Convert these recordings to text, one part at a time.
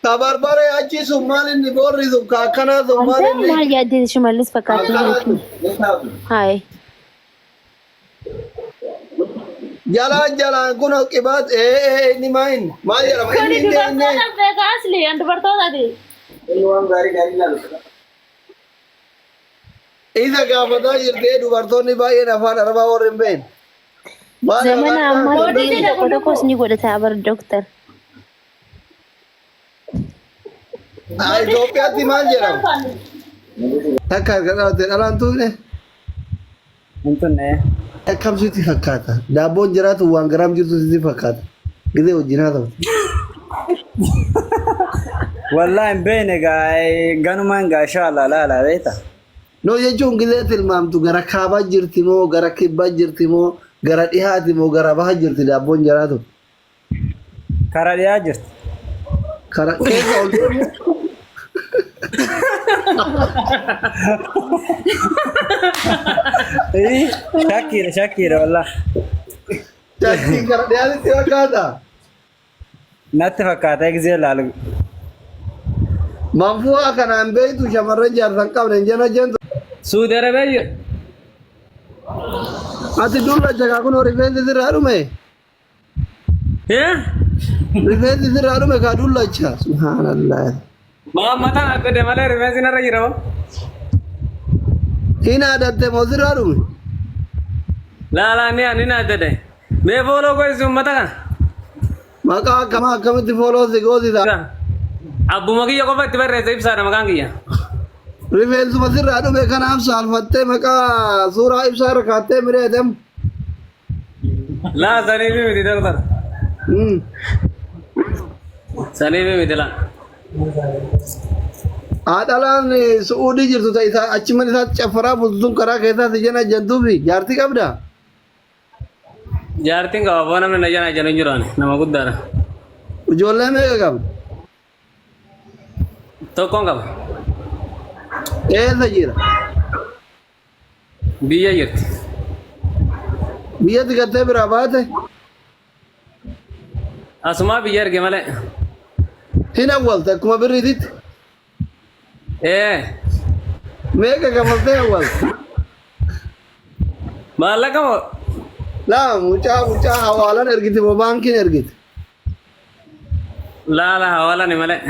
Kabarbare achi Somali ni borri do kakana Somali ni. ما جدي شمالس فكرت هاي Jalan kuno kibat ini main. Main ya main Kani ini dubartoota ini. beeka asli an dubartootati. Iwan gari lalu. Isa gafata jirte dubartoonni baay'een afaan arabaa warreen beeyin. زمان عمال دي تقول كوسني قول تعبر الدكتور Itoophiyaatti maal jedhama? Takka argaa dhalaan tuune Untunne. akkam sitti fakkaata? Daabboon jiraatu waan garaam jirtu sitti fakkaata. Gidee wajjin haa ta'u. Wallahi bene ganuman ga insha Allah la beeta. No jechuun gidee tilmaamtu gara kaabaa jirti moo gara kibbaa jirti moo gara dhihaati moo gara baha jirti daabboon jiraatu? Kara dhiyaa jirti. Kara keessa ol deemu. Shakira wallah. Chakkiin kara dhiyaatitti fakkaata. Natti fakkaata egzee laalu. Manfuu'a kanaan beektu shamarran jaarsan qabnen jena jentu. Suudi Arabiyaa. Ati dulla jagaa kun rifeensi sirraa dhume. Rifeensi sirraa dhume kaa dullacha. Subhaanallah. Mataan akka deemalee rifeensi narra jira. Hina adatte moo sirraa dhume? Laalaa ni ani na adda dee. Mee fooloo goisu ummata kana. Maqaa akkamaa akkamitti fooloo si goosisa? Abbuma kiyya qofa itti barreessa ibsaadha maqaan kiyya. Rifeensuma sirraa dhume kanaaf saalfattee maqaa suuraa ibsaa irra kaattee mireetem. Laa saniifi miti doktor. Saniifi miti laa. Haadhalaan su'uudii jirtu ta'isaa achiman isaatti caffaraa bultuun karaa keessaatti jena jantuufi jaartii qabdaa? Jaartiin qaba foon namni na jala jiru hin jiran nama guddaadha. Ijoollee meeqa qabda? Tokkoon qaba. Eessa jira? Biyya jirti. Biyyatti gattee biraa baate? Asumaa biyya erge malee. Hin awwalte akkuma birriititti? Meeqa kafaltee awwalte? Maallaqa moo? Laa mucaa hawaalaan ergiti moo baankiin ergiti? Laala hawaalani malee.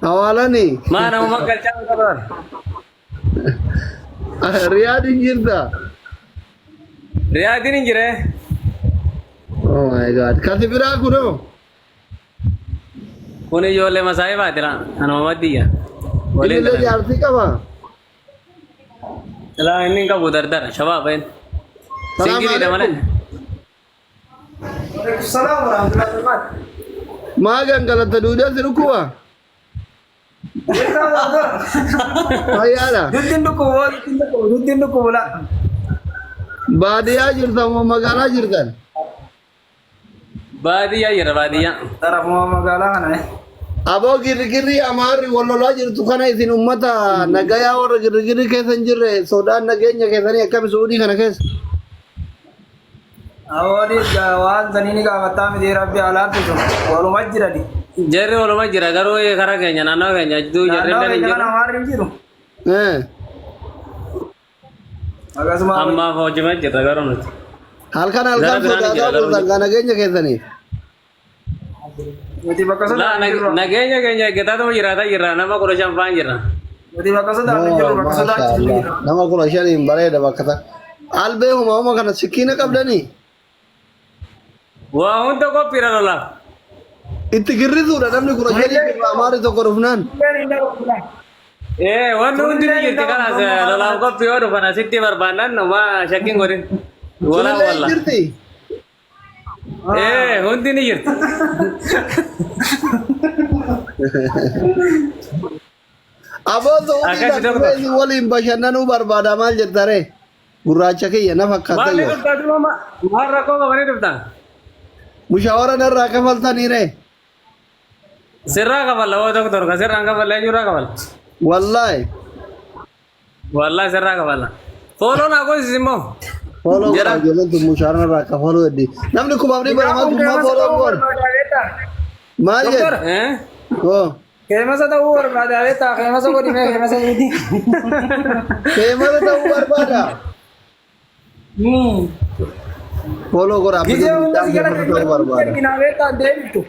Hawaalanii? Maa nama galchaa qaban. Riyaadiin jirta? Riyaadiin hin jiree. Oh my god. Kasi biraa kunoo? Kun ijoollee masaa'ifaati laa. Anuma maddiyya. Ilillee jaartii qabaa? Laa inni hin qabu dardara shabaabeen. Singiriidha malee. Salaam warahmatullahi. Maa gangalata duudhaa si dhukkuba? Fayyaadha? Duddiin dhukkubu laa. Baadiyyaa jirtan moo magaalaa jirtan? Baadiyyaa jira baadiyyaa. Tarafuma magaalaa kana Aboo girgirri amaarri wallolaa jirtu kana isin ummata nagayaa warra girgirri keessa hin jirre sodaan nageenya keessanii akkami suudii kana keessa? Awwaali waan saniini gaafataa miti rabbi alaatti sun waluma jirani. Jarri waluma jira garuu karaa keenya naannoo keenya jidduu jarri illee hin jiru. Amaarri hin jiru. Akkasuma Ammaaf hojjima jirra garuu nuti. Halkan sodaataa bultan kan nageenya keessaniif. nuti bakka sodaa hin jirru. Nageenya keenya eeggataatu jiraata jirra nama 15 faan jirra. Nuti bakka sodaa hin jirru bakka sodaa hin jirru. Nama 15 bareeda bakka ta. Albee huma kana sikiina qabdanii? Waa hunda qophiidha lolaaf. Itti girrisuudha namni 15 amaarri tokko dhufnaan. Wanni hundi ni jirti kanas lolaaf qophii yoo dhufan asitti barbaannan nama shakkiin godhin. Walaa walla. Jirti? Hundi ni jirti. Aboo ta'uu waliin bashannanuu barbaada maal jettare? Gurraacha kiyya na fakkaata Maalli yoo. dhuftaa dhuma maal rakkoo qabanii dhuftaa? Mushaawara narraa kafaltanii ree? Sirraa kafalla waa doktor ka sirraan kafalla eenyurraa kafalla? Wallaahi. Wallaahi sirraa kafalla. Fooloon haa gosis immoo. follow Jara. jalan tu musyawarah raka follow di. Namni kubabni baramat cuma follow kor. Mal je. Eh? Oh. Kemasa tahu berbeda beta, kemasa kau di mana, kemasa ini. Kemana tahu berbeda? Follow kor apa? Kita mau segala berbeda. kita beta deh itu.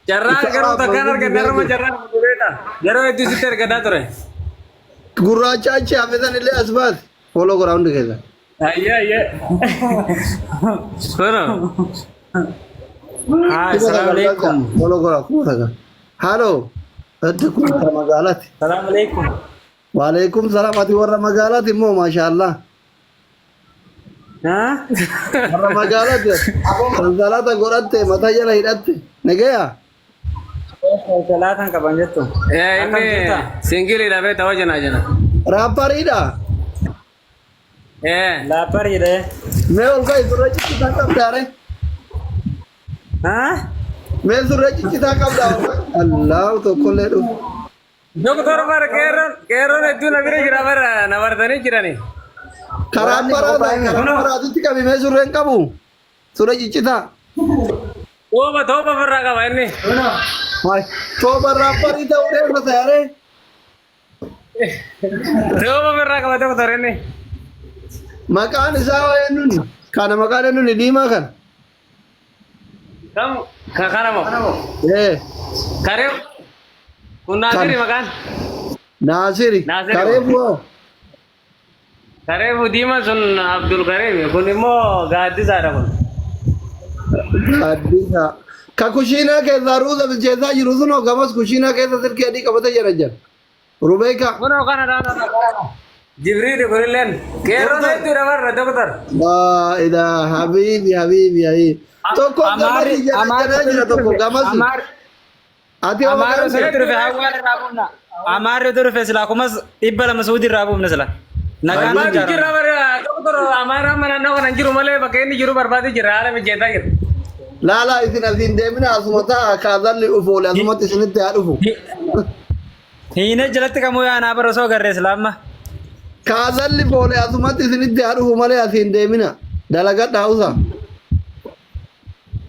Jarang karo takanar ke darma jarang beta. Jaro itu sitter ke datore. Gurra caca abetan ile asbat. Follow kor round ke. Iya. Kono. Assalamualaikum. Follow kor aku taka. Halo. Ada kurang magalat. Assalamualaikum. Waalaikumsalam ati warra magalat immo masyaallah. Hah? Warra magalat ya. Salata goratte mata jala hidatte. Nagaya. Salatan kapan jatuh? Ini singgili dah beta wajana jana. Raparida. Lapar ya deh. मैं उनका सूरज चिता कब जा रहे Hah? मैं सूरज चिता कब जा अल्लाह तो खोले दो Doktor bar keron itu nabire jira bar nawardani jira ni. खराब पर आदित्य का भी मैं सूरज कब हूँ सूरज चिता Toba berraga ini. हाय तो पर रापरिदा उड़े बता रहे Toba berraga doktor ini. मकान सावा है नूनी खाना मकान है नूनी नीमा Khan Kamu kakara mo. Kare kunna diri makan. Nasiri नासिरी करे वो Kare budima sun Abdul Karim kuni mo gadi zara kon. अद्दिसा का कुशीना के ज़रूर अब जैसा युरुज़नो गमस कुशीना के सर के अड़ी कबते जरजन रुबे का Kuno kana da. Jibril Gorilen. Keron itu rawar doktor. لا إذا حبيبي तो को हमारे तो को गमस आती हमारे उधर पे हागवाल राबुना हमारे उधर फैसला को मस इब्बल मसूदी राबुम नसला नगान Amma jira bar doktor amara mana no kana jiru male bakeni jiru barbadi jira ala me jeta gir. لا إذن أذين دمنا أسمتا كذا اللي أفول أسمت سنت تعرفه هنا جلت كمو يا انا برسو कर रहे इस्लाम में كذا اللي فول أسمت سنت تعرفه ماله أذين دمنا دلقة داوسا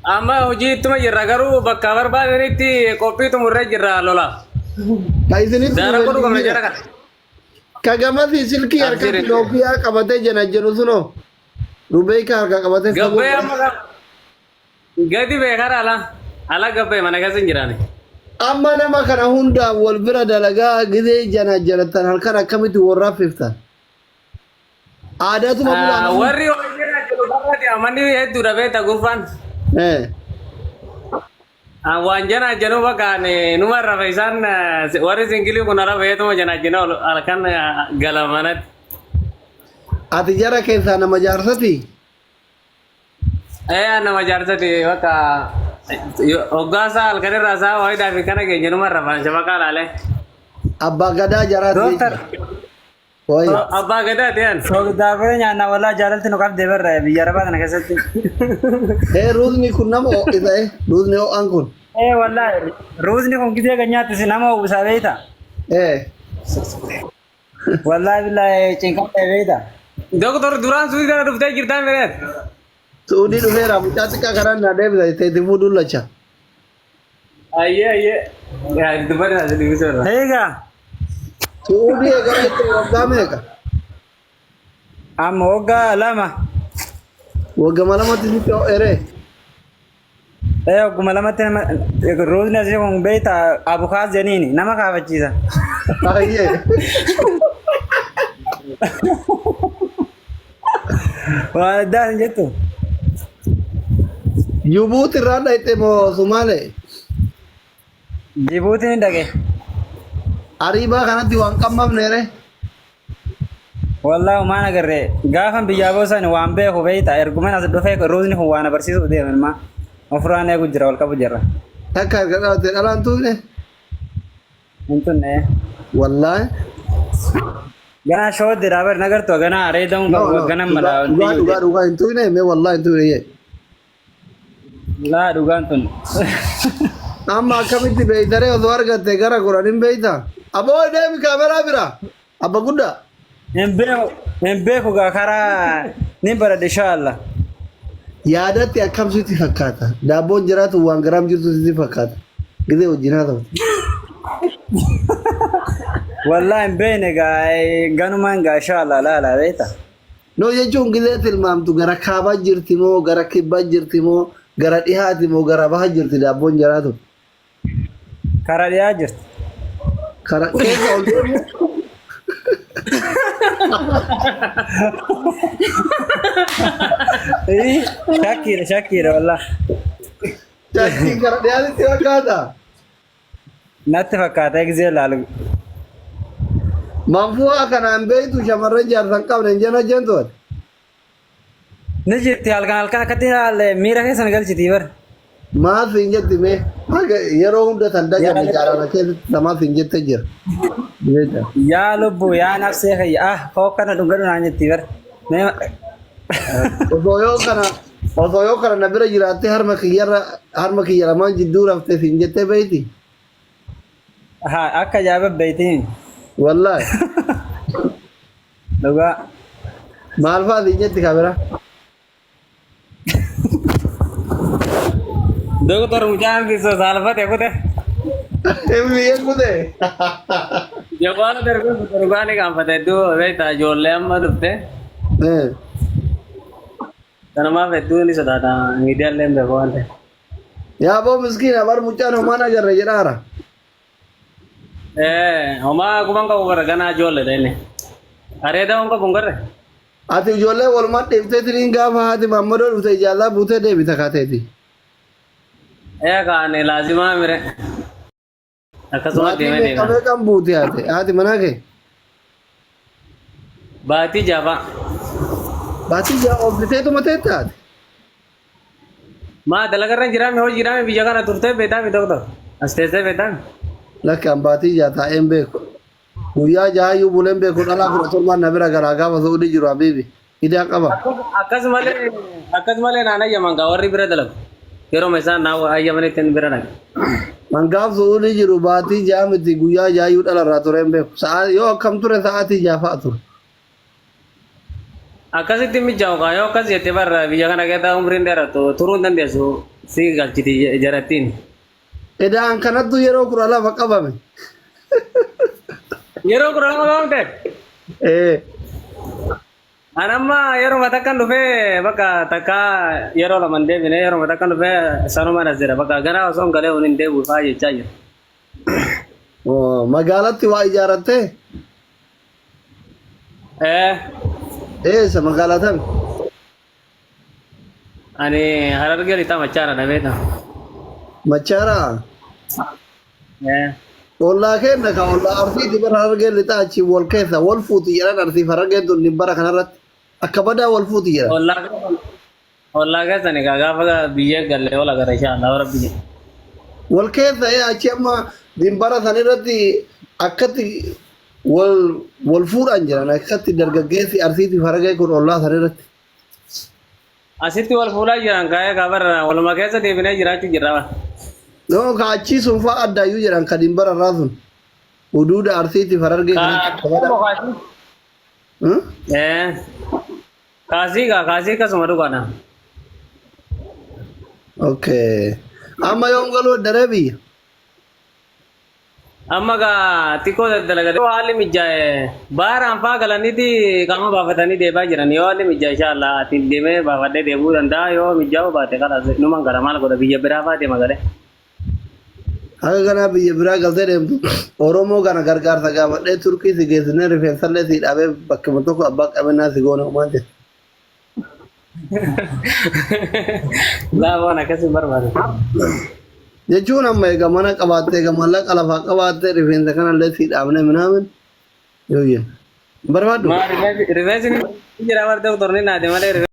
Amma hoji tuma jira garu bakka barbadi ti kopi tu murre jira lola. كايزني Dara ko kamne jara kan. كجماعة سلكي أركب Absirin. لوكيا كبته جناجنو سنو ربيك أركب كبته Gabbe amma gadi be ala gabbe mana gasin jira ne. أما نما كان هوندا والبرا دلقا قدي جناجنتان هل كان كميت ورافيفتا عادات ما Warri jira jiru barbadi amani hedu rabe ta gufan. إيه Wanjana janu bakane numar rafaisan warri singili kunara be to jana jina alkan galamanat. أتجارة كيسا نما جارستي Ana majarsa di waka ogasa alkare rasa wai da fikana ke jenu mar rafan sabaka lale. أبا غدا جارات Dokter. وي Abba gada tian. सो दाबरे ना वाला जारल तिनो कब देवर रहे बियार बाद ना कैसे إيه روزني كنا مو إذا إيه روزني أو أنكون ए والله रोज ने कौन किसी गन्या तिसे नाम वो सावे था إيه والله بالله चिंका पे था Doktor duran sudi da rufta girta mere. سعودي نفيرا مجاتي كاكران نادي بذا تيتفو دولا چا Ayye. Ya itu bar asli usur. हैगा سعودي अगर इतने वक़्त में का हम होगा लामा वो गमाला मत इसी तो एरे ए गुमला मत एक रोज ने से कौन बेटा अबू खास जनीनी नमक आवे चीजा आइए वादा जेतो युबूत राना इतने मो सुमाले जिबूती नहीं डगे अरीबा खाना दिवांग कम मम नेरे والله ما انا قري غافن بيجابوسن وان به هو بيتا ارغمن از دفه روز نه هو انا برسيس ودي ما مفرانه गुजरा वल का गुजरा تكار كذا تلان तूने انتو ने والله गना शो दिरावर नगर तो गना अरे दम गना मला उगा तूने मैं والله तूने ये ला दुगान तुन अम्मा कमिटी बेइदरे उद्वार करते करा कुरानिन बेइता अबो दे कैमरा बिरा अब गुड्डा embe ko ga kara Ni barad inshallah. Yaadatti akkamsitti fakkaata. Daabboon jiraatu waan garaam jirtu sitti fakkaata. Gidee wajjin haa ta'u. Wallahi hin beekne ganumaan inshallah laala beekta. No jechuun gidee tilmaamtu gara kaabaa jirti moo gara kibbaa jirti moo gara dhihaati moo gara baha jirti daabboon jiraatu. Karaa dhiyaa jirti. Karaa keessa ol deemu. Shakira wallah. Shakkii karaa dhiyaatti fakkaata. Natti fakkaata eegzee laalu. Manfu'a kanaan beektu shamarran jaarsan qabne hin jenna jentooti. Ni jirti halkan akkatti miira keessan galchiti bar. Maaf hin jetti mee yeroo hunda tan daganne jaalala keessatti namaaf hin jette jira. Yaa lubbu yaa nafsee kayya koo kana dhungadu naan jetti bar. Osoo yoo kana na bira jiraattee harma kiyya lamaan jidduu raftee hin jettee beeyti. Akka ajaa'iba beeytiin. Wallahi. Dhugaa. Maal fa'aati hin jetti kaabira? Doktor mucaan bisu salfate kute. Emmi kute. Jawwaana darbe darbaani gaafate iddoo beektaa ijoollee amma dhufte. Kanamaaf hedduun isa taata miidiyaalee hin beeku waan ta'e. Yaa boo miskiina bar mucaan homaan agarre jedhaara. Homaa kuban qabu bara ganaa ijoolleedha inni. Areeda honka bungarre. Ati ijoollee walumaa dhiiftee tiriin gaafa haati mammadoo dhufte ijaallaa buutee deebita kaateeti. Kaane laazimaa mire. Akkasuma deemee deema. Qabee kan buute haati manaa kee. Baatii jaafaa. Baatii jaafaa oofiteetuma teette haati. Maa dalagarra jiraame hojii jiraame biyya kana turtee beektaa mi doktor? As teessee beektaa mi? Lakkaan baatii jaa taa'een beeku. Guyyaa jaayyuu buleen beeku dhalaa 17 na bira garaa gaafa suudii jiru habiibi. Hidhaa qaba. Akkasumalee naan ayyaman gaa warri bira dalagu. Yeroo isaan naa ayyamanitti hin bira dhaga. Mangaaf suudii jiru baatii jaa miti guyyaa jaayyuu dhalarraa tureen beeku. Yoo akkam ture sa'aatii jaafaa ture. Akkasitti mijaa'u kaa yoo akkas jettee barra biyya kana keessaa umriin dheeratu turuu hin dandeessu si galchiti jarattiin. Edaan kanattu yeroo 12 qabame. Yeroo 12 qabamte? Anamma yeroo matakkan dhufee bakka takka yeroo lama deebine yeroo matakkan dhufee sanuma nas jira bakka gara osoo hin galee hin deebi'u fa'aa jechaa jira. Magaalatti waa ijaarattee? Eessa magaalaa tami? Ani Harargee lixaa Machaara dhabeeta. Machaara? Ollaa kenna ka ollaa arsiiti bara Harargee lixaa achi wal keessa wal fuuti jedhan arsiif Harargeen tun bara kanarratti akka badaa wal fuuti jedhan. Ollaa keessa ni gaafa biyya galee ola gara inshallah warra biyya. Wal keessa achi amma dimbara sanirratti akkatti wal fuudhan jiran akkatti dargaggeessi arsiitiif Harargee kun ollaa sanirratti. Asitti wal fuudhaa jiran kaayee gaafa waluma keessa deebinee jiraachuu jirra. No ka achi sun fa addaayyuu jedhan ka dimbara irraa sun huduuda arsiitiif Harargee kaasii akkasuma dhugaadha. Okay. Amma yoom galuu daree biyya? Amma gaa xiqqoo dalagadee haalli mijaa'e baaraan faa galaniiti qaama baafatanii deebaa jiran yoo haalli mijaa'e inshallah ati deemee baafadhee deebuu danda'a yoo mijaa'u baate kalas numan gara maal godha biyya biraa faa deema galee. Akka kanaa biyya biraa galtee deemtu Oromoo kana gargaarsa gaafadhee Turkii si geessinee rifeensallee si dhaabee bakkuma tokko abbaa qabannaa si goona maal jedhe. Laaboon akkasii barbaade. Jechuun amma egaa mana qabaattee egaa mallaqa lafaa qabaattee rifeensa kanallee si dhaabnee minaamin yoo jennu. Barbaaddu? Rifeensi jira warra doktorni naate malee